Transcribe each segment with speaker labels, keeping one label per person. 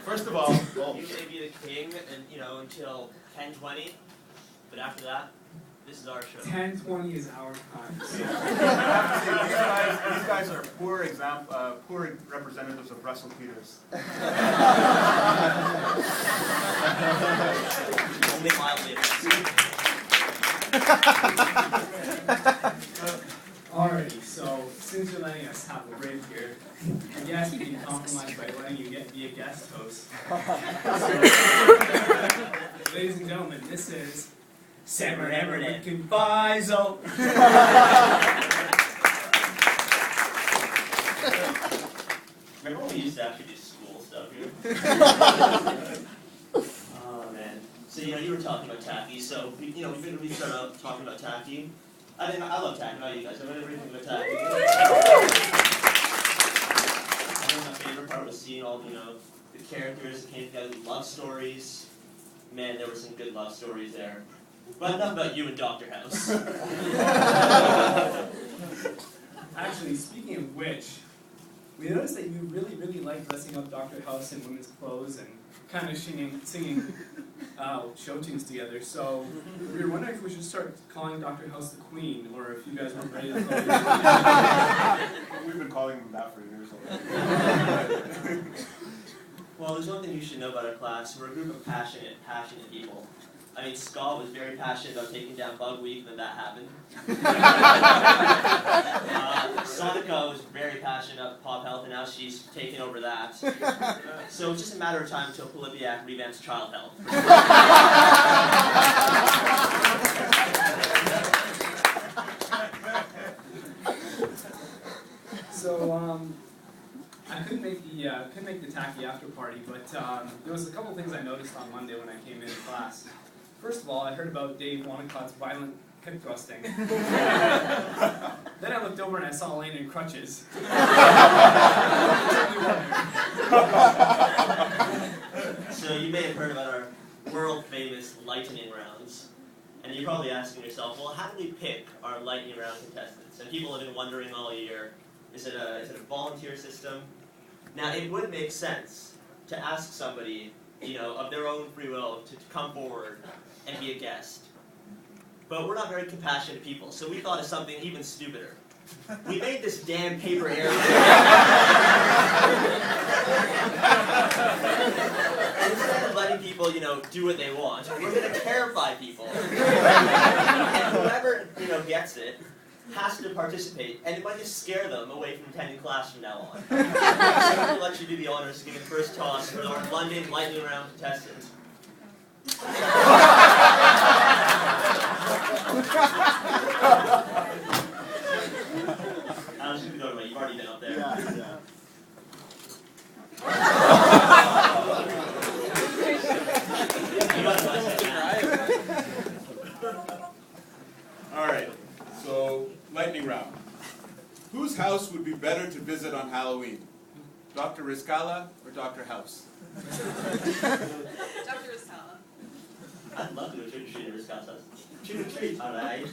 Speaker 1: First of all,
Speaker 2: you may be the king, and until 10:20, but after that, this is our show.
Speaker 3: 10:20 is our time.
Speaker 1: I have to say, these guys are poor representatives of Russell Peters.
Speaker 2: Only mildly.
Speaker 3: Alrighty, so since you're letting us have a break here, I guess we can compromise by letting you be a guest host. Ladies and gentlemen, this is Amrit and Faisal.
Speaker 2: Remember when we used to actually do school stuff here? Oh man. So you were talking about tacky. So we started out talking about tacky. I love tacky. Not you guys. I read everything about tacky. I think my favorite part was seeing all the characters that came together, love stories. Man, there were some good love stories there. But enough about you and Dr. House.
Speaker 3: Actually, speaking of which, we noticed that you really, really like dressing up Dr. House in women's clothes and kind of singing show tunes together. So we were wondering if we should start calling Dr. House the Queen, or if you guys weren't ready to call her.
Speaker 1: We've been calling him that for years already.
Speaker 2: Well, there's one thing you should know about our class. We're a group of passionate people. I mean, Scott was very passionate about taking down Bug Week when that happened. Sonica was very passionate about Pop Health, and now she's taken over that. So it's just a matter of time until Polybiac revamps Child Health.
Speaker 3: So I couldn't make the tacky after party, but there was a couple things I noticed on Monday when I came into class. First of all, I heard about Dave Wanicott's violent hip thrusting. Then I looked over and I saw Elaine in crutches.
Speaker 2: So you may have heard about our world-famous lightning rounds. And you're probably asking yourself, well, how do we pick our lightning round contestants? And people have been wondering all year, is it a volunteer system? Now, it would make sense to ask somebody, of their own free will to come forward and be a guest. But we're not very compassionate people, so we thought of something even stupider. We made this damn paper airplane. Instead of letting people, do what they want, we're going to terrify people. And whoever, gets it has to participate, and it might just scare them away from attending class from now on. So I'm going to let you do the honors to give the first toss for our London Lightning Round contestants. I was going to go to my, you've already been up there.
Speaker 1: Yeah.
Speaker 2: You got it,
Speaker 4: All right, so lightning round. Whose house would be better to visit on Halloween? Dr. Rizkala or Dr. House?
Speaker 5: Dr. Riscala.
Speaker 2: I'd love to go trick-or-treat at Riscala's house. Trick-or-treat, alright.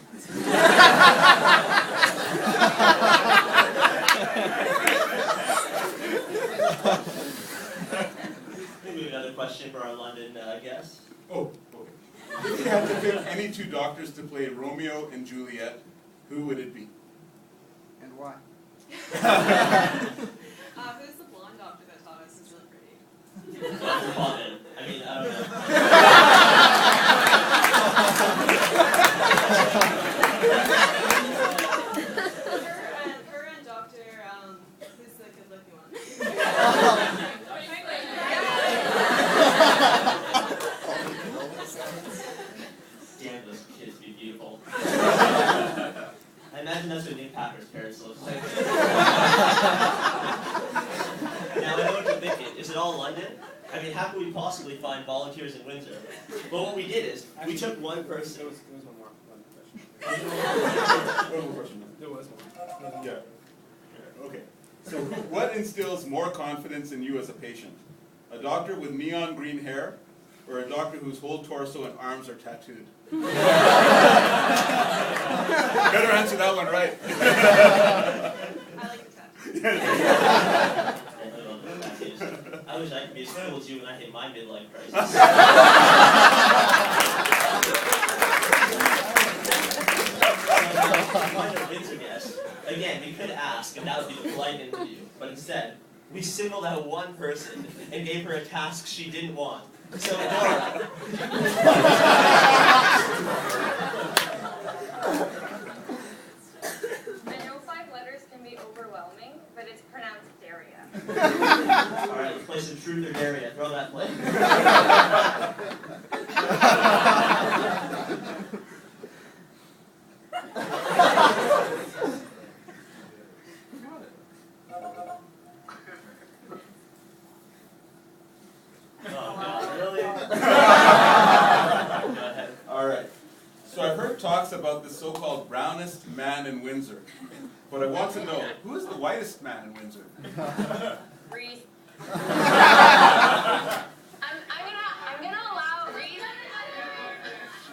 Speaker 2: Maybe another question for our London guest.
Speaker 4: Oh, okay. If you had to pick any two doctors to play Romeo and Juliet, who would it be?
Speaker 1: And why?
Speaker 5: Who's the blonde doctor that taught us? It's really pretty.
Speaker 2: Dr. Paulin. I mean, I don't know.
Speaker 5: Her and Dr. Who's the good-looking one?
Speaker 2: Damn, those kids be beautiful. I imagine that's what Nick Packer's parents look like. Now, I know what you're thinking. Is it all London? I mean, how could we possibly find volunteers in Windsor? Well, what we did is, we took one person.
Speaker 3: There was one more question.
Speaker 4: One more question.
Speaker 3: There was one.
Speaker 4: Yeah. Okay. So what instills more confidence in you as a patient? A doctor with neon green hair or a doctor whose whole torso and arms are tattooed? Better answer that one right.
Speaker 5: I like the tattoo.
Speaker 2: I love those tattoos. I wish I could be as cool as you when I hit my midlife crisis. Minor Windsor guest. Again, we could ask, and that would be the polite interview, but instead, we singled out one person and gave her a task she didn't want. So, Nora.
Speaker 6: I know 5 letters can be overwhelming, but it's pronounced Daria.
Speaker 2: Alright, let's play some truth or dare. Throw that play. Oh, God, really? Go ahead.
Speaker 4: Alright. So I've heard talks about the so-called brownest man in Windsor. But I want to know, who is the whitest man in Windsor?
Speaker 6: Reese. I'm gonna allow Reese.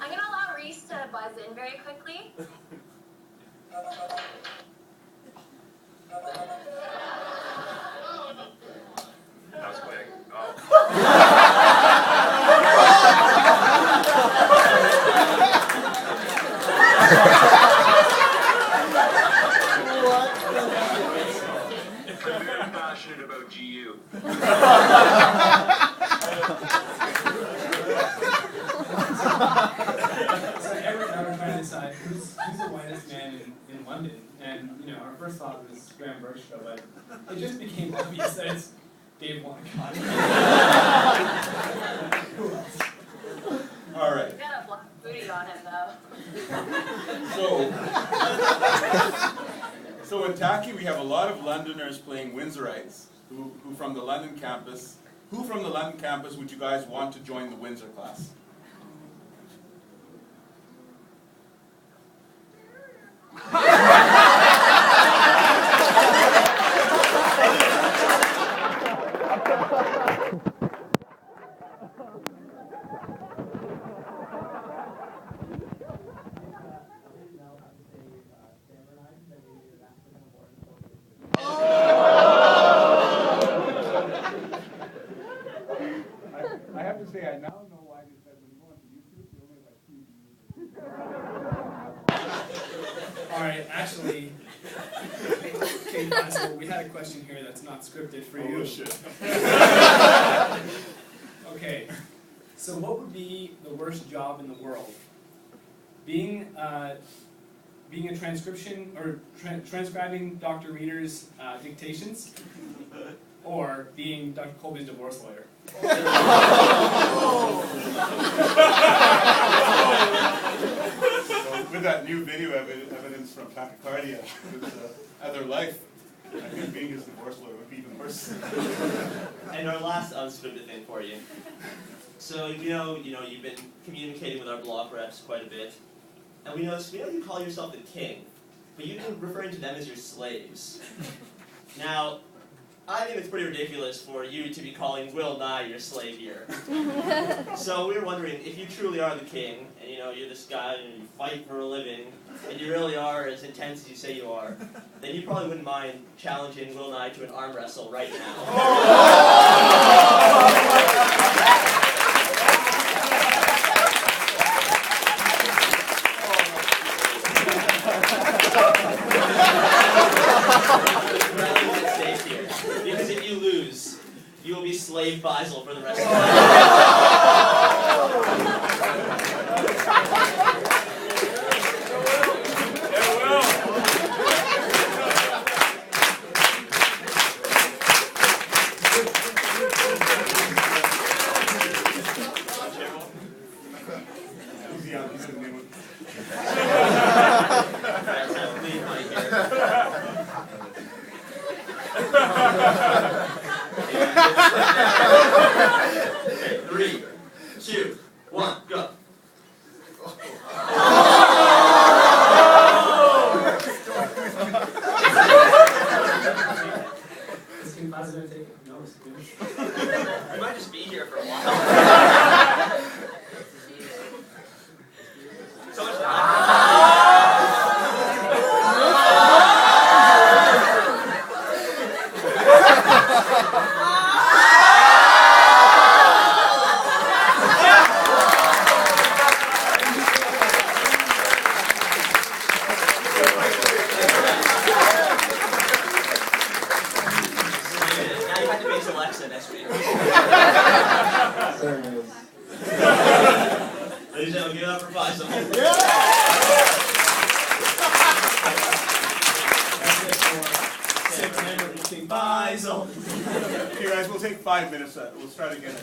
Speaker 6: I'm gonna allow Reese to buzz in very quickly.
Speaker 1: That was quick.
Speaker 7: I'm very passionate about GU.
Speaker 3: So Amrit and I were trying to decide who's the whitest man in London, and our first thought was Graham Berkshire, but it just became obvious that it's Dave Wanacott. Who else?
Speaker 4: Alright.
Speaker 6: He's got a black booty on him though.
Speaker 4: So in Tacky we have a lot of Londoners playing Windsorites who from the London campus. Who from the London campus would you guys want to join the Windsor class? I have to say, I now know why they said when you go onto YouTube, they only like 2 views.
Speaker 3: Alright, actually, okay, Faisal, we had a question here that's not scripted for you.
Speaker 4: Oh shit.
Speaker 3: Okay, so what would be the worst job in the world? Being a transcription, or transcribing Dr. Reader's dictations, or being Dr. Colby's divorce lawyer?
Speaker 4: With that new video evidence from tachycardia, his other life, I think being his divorce lawyer would be even worse.
Speaker 2: And our last unscripted thing for you. So you've been communicating with our blog reps quite a bit, and we know you call yourself the king, but you've been referring to them as your slaves. Now, I think it's pretty ridiculous for you to be calling Will Nye your slave here. So we were wondering, if you truly are the king, and you're this guy and you fight for a living, and you really are as intense as you say you are, then you probably wouldn't mind challenging Will Nye to an arm wrestle right now. Because if you lose, you will be slave Faisal for the rest of your life. Three, two, one, go.
Speaker 3: Is King Faisal going to take it? No, it's good.
Speaker 2: We might just be here for a while. So much time.
Speaker 8: There it is.
Speaker 2: Ladies and gentlemen, give it up for Faisal.
Speaker 3: That's it for 6 member between Faisal.
Speaker 1: Okay guys, we'll take 5 minutes, we'll start again.